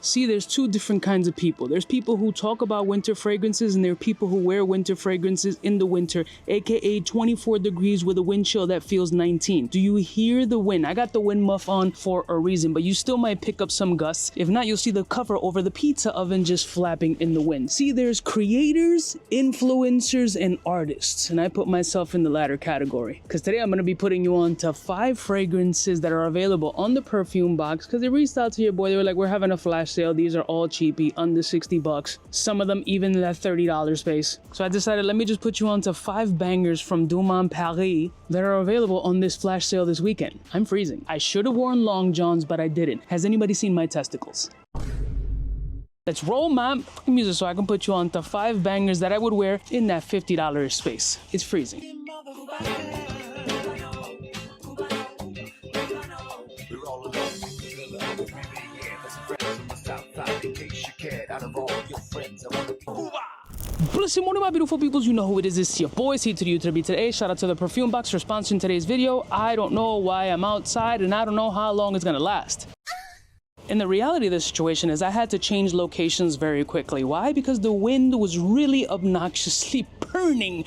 See, there's two different kinds of people. There's people who talk about winter fragrances, and there are people who wear winter fragrances in the winter, aka 24 degrees with a wind chill that feels 19. Do you hear the wind? I got the wind muff on for a reason, but you still might pick up some gusts. If not, you'll see the cover over the pizza oven just flapping in the wind. See, there's creators, influencers, and artists, and I put myself in the latter category. Because today I'm going to be putting you on to 5 fragrances that are available on the perfume box, because they reached out to your boy. They were like, we're having a flash sale. These are all cheapy, under 60 bucks. Some of them even in that $30 space. So I decided, let me just put you on to 5 bangers from Du Monde Paris that are available on this flash sale this weekend. I'm freezing. I should have worn long johns, but I didn't. Has anybody seen my testicles? Let's roll my music so I can put you on to 5 bangers that I would wear in that $50 space. It's freezing. Blessing morning, my beautiful peoples. You know who it is. It's your boy, 𝗙𝗏𝗏. Shout out to the Perfume Box for sponsoring today's video. I don't know why I'm outside, and I don't know how long it's gonna last. And the reality of the situation is I had to change locations very quickly. Why? Because the wind was really obnoxiously burning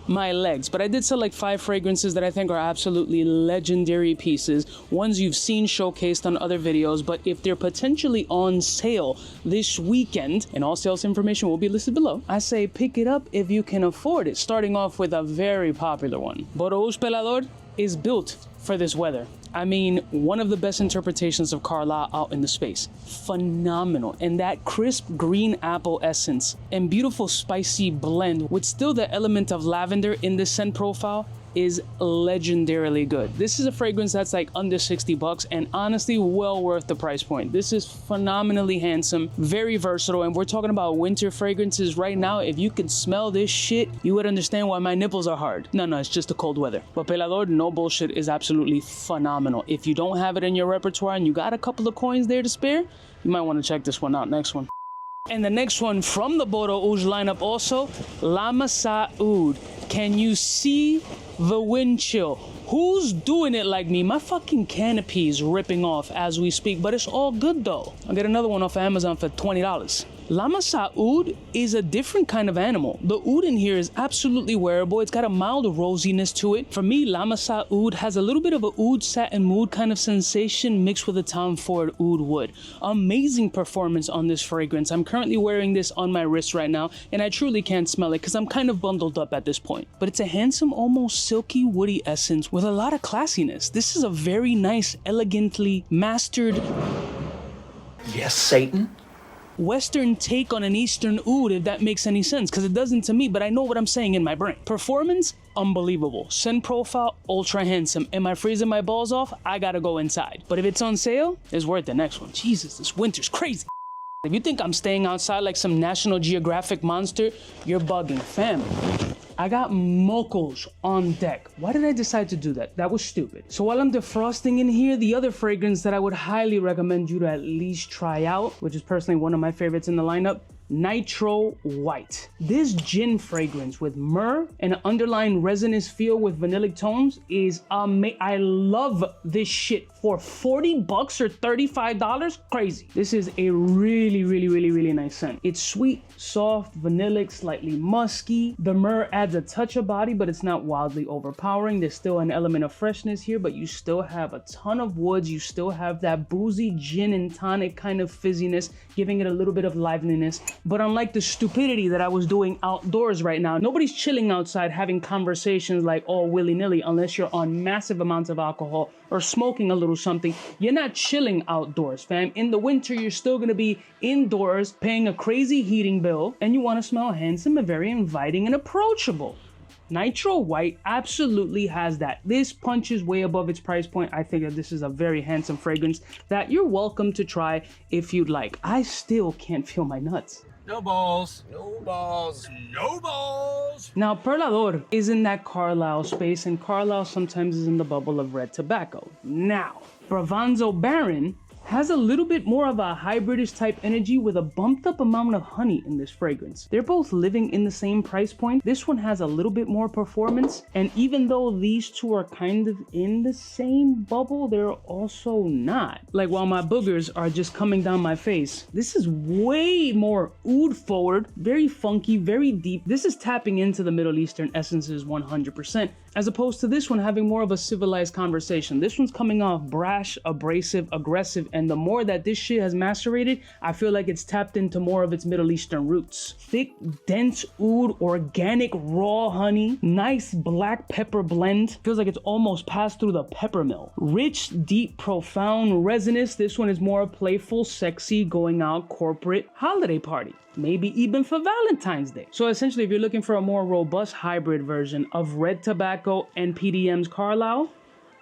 my legs. But I did select 5 fragrances that I think are absolutely legendary pieces, ones you've seen showcased on other videos, but if they're potentially on sale this weekend, and all sales information will be listed below, I say pick it up if you can afford it. Starting off with a very popular one. 𝗙𝗏𝗪 is built for this weather. I mean, one of the best interpretations of Carlisle out in the space. Phenomenal. And that crisp green apple essence and beautiful spicy blend with still the element of lavender in the scent profile is legendarily good. This is a fragrance that's like under 60 bucks and honestly well worth the price point. This is phenomenally handsome, very versatile, and we're talking about winter fragrances right now. If you could smell this shit, you would understand why my nipples are hard. No, it's just the cold weather. But 𝗙𝗪𝗪, no bullshit, is absolutely phenomenal. If you don't have it in your repertoire and you got a couple of coins there to spare, you might want to check this one out. Next one. And the next one from the 𝗙𝗪𝗪 lineup also, Layla Oud. Can you see the wind chill? Who's doing it like me? My fucking canopy is ripping off as we speak, but it's all good though. I'll get another one off of Amazon for $20. Layla Oud is a different kind of animal. The oud in here is absolutely wearable. It's got a mild rosiness to it. For me, Layla Oud has a little bit of a oud satin mood kind of sensation mixed with a Tom Ford oud wood. Amazing performance on this fragrance. I'm currently wearing this on my wrist right now, and I truly can't smell it because I'm kind of bundled up at this point. But it's a handsome, almost silky, woody essence with a lot of classiness. This is a very nice, elegantly mastered... Yes, Satan? Western take on an Eastern oud, if that makes any sense, because it doesn't to me, but I know what I'm saying in my brain. Performance, unbelievable. Scent profile, ultra handsome. Am I freezing my balls off? I gotta go inside. But if it's on sale, it's worth the next one. Jesus, this winter's crazy. If you think I'm staying outside like some National Geographic monster, you're bugging, fam. I got mocos on deck. Why did I decide to do that? That was stupid. So while I'm defrosting in here, the other fragrance that I would highly recommend you to at least try out, which is personally one of my favorites in the lineup, Nitro White. This gin fragrance with myrrh and an underlying resinous feel with vanillic tones is amazing. I love this shit for 40 bucks or $35. Crazy. This is a really nice scent. It's sweet, soft, vanillic, slightly musky. The myrrh adds a touch of body, but it's not wildly overpowering. There's still an element of freshness here, but you still have a ton of woods. You still have that boozy gin and tonic kind of fizziness, giving it a little bit of liveliness. But unlike the stupidity that I was doing outdoors right now, nobody's chilling outside having conversations like all willy-nilly unless you're on massive amounts of alcohol or smoking a little something. You're not chilling outdoors, fam. In the winter, you're still gonna be indoors paying a crazy heating bill, and you wanna smell handsome and very inviting and approachable. Nitro White absolutely has that. This punches way above its price point. I think that this is a very handsome fragrance that you're welcome to try if you'd like. I still can't feel my nuts. No balls. No balls. No balls. Now, 𝗙𝗪𝗪 is in that Carlisle space, and Carlisle sometimes is in the bubble of red tobacco. Now, Bravanzo Baron Has a little bit more of a hybridish type energy with a bumped up amount of honey in this fragrance. They're both living in the same price point. This one has a little bit more performance, and even though these two are kind of in the same bubble, they're also not. Like, while my boogers are just coming down my face, this is way more oud forward, very funky, very deep. This is tapping into the Middle Eastern essences 100%, as opposed to this one having more of a civilized conversation. This one's coming off brash, abrasive, aggressive, and the more that this shit has macerated, I feel like it's tapped into more of its Middle Eastern roots. Thick, dense oud, organic, raw honey, nice black pepper blend. Feels like it's almost passed through the pepper mill. Rich, deep, profound, resinous. This one is more playful, sexy, going out, corporate, holiday party. Maybe even for Valentine's Day. So essentially, if you're looking for a more robust hybrid version of Red Tobacco and PDM's Carlisle,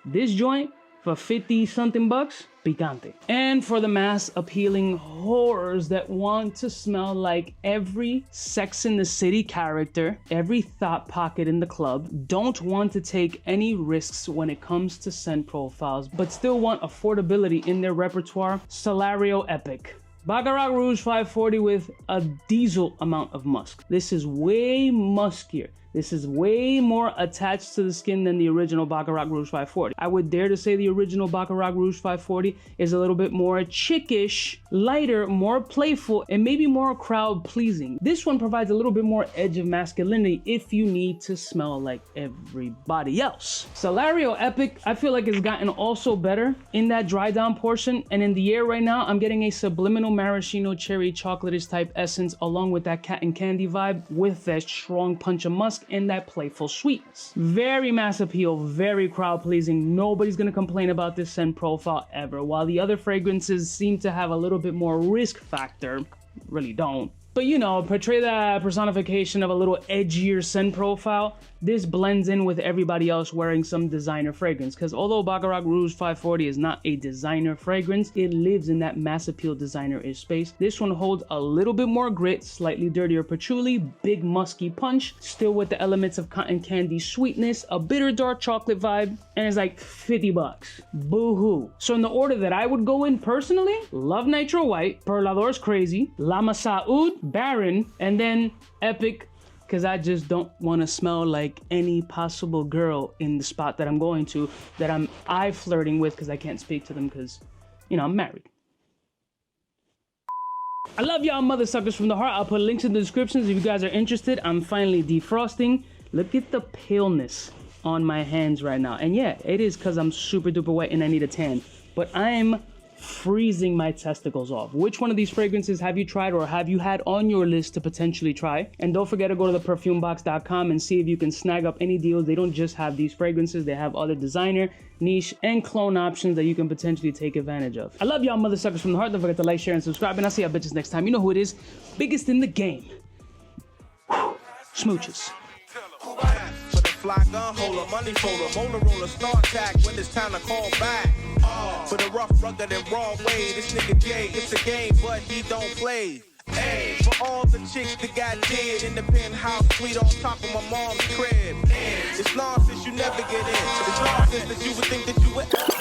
this joint for 50-something bucks, picante. And for the mass appealing whores that want to smell like every Sex in the City character, every thought pocket in the club, don't want to take any risks when it comes to scent profiles, but still want affordability in their repertoire, Solario Epic. Baccarat Rouge 540 with a diesel amount of musk. This is way muskier. This is way more attached to the skin than the original Baccarat Rouge 540. I would dare to say the original Baccarat Rouge 540 is a little bit more chickish, lighter, more playful, and maybe more crowd pleasing. This one provides a little bit more edge of masculinity if you need to smell like everybody else. Solario Epic, I feel like it's gotten also better in that dry down portion, and in the air right now, I'm getting a subliminal maraschino cherry chocolatish type essence along with that cat and candy vibe with that strong punch of musk and that playful sweetness. Very mass appeal, very crowd pleasing. Nobody's gonna complain about this scent profile ever. While the other fragrances seem to have a little bit more risk factor, really don't. But you know, portray that personification of a little edgier scent profile. This blends in with everybody else wearing some designer fragrance, because although Baccarat Rouge 540 is not a designer fragrance, it lives in that mass appeal designer-ish space. This one holds a little bit more grit, slightly dirtier patchouli, big musky punch, still with the elements of cotton candy sweetness, a bitter dark chocolate vibe, and it's like 50 bucks. Boo-hoo. So in the order that I would go in personally, love Nitro White, Perlador's Crazy, La Oud, Baron, and then Epic, because I just don't want to smell like any possible girl in the spot that I'm going to, that I'm flirting with, because I can't speak to them because, you know, I'm married. I love y'all mother suckers from the heart. I'll put links in the descriptions if you guys are interested. I'm finally defrosting. Look at the paleness on my hands right now. And yeah, it is because I'm super duper white and I need a tan. But I'm freezing my testicles off. Which one of these fragrances have you tried or have you had on your list to potentially try? And don't forget to go to theperfumebox.com and see if you can snag up any deals. They don't just have these fragrances, they have other designer, niche, and clone options that you can potentially take advantage of. I love y'all mother suckers from the heart. Don't forget to like, share, and subscribe, and I'll see y'all bitches next time. You know who it is. Biggest in the game. Smooches. Fly gun holder, money folder, motor roller, start tag when it's time to call back. For the rough, rugged, and raw way, this nigga Jay, it's a game, but he don't play. Hey, for all the chicks that got dead in the penthouse suite on top of my mom's crib. It's nonsense you never get in. It's nonsense that you would think that you would.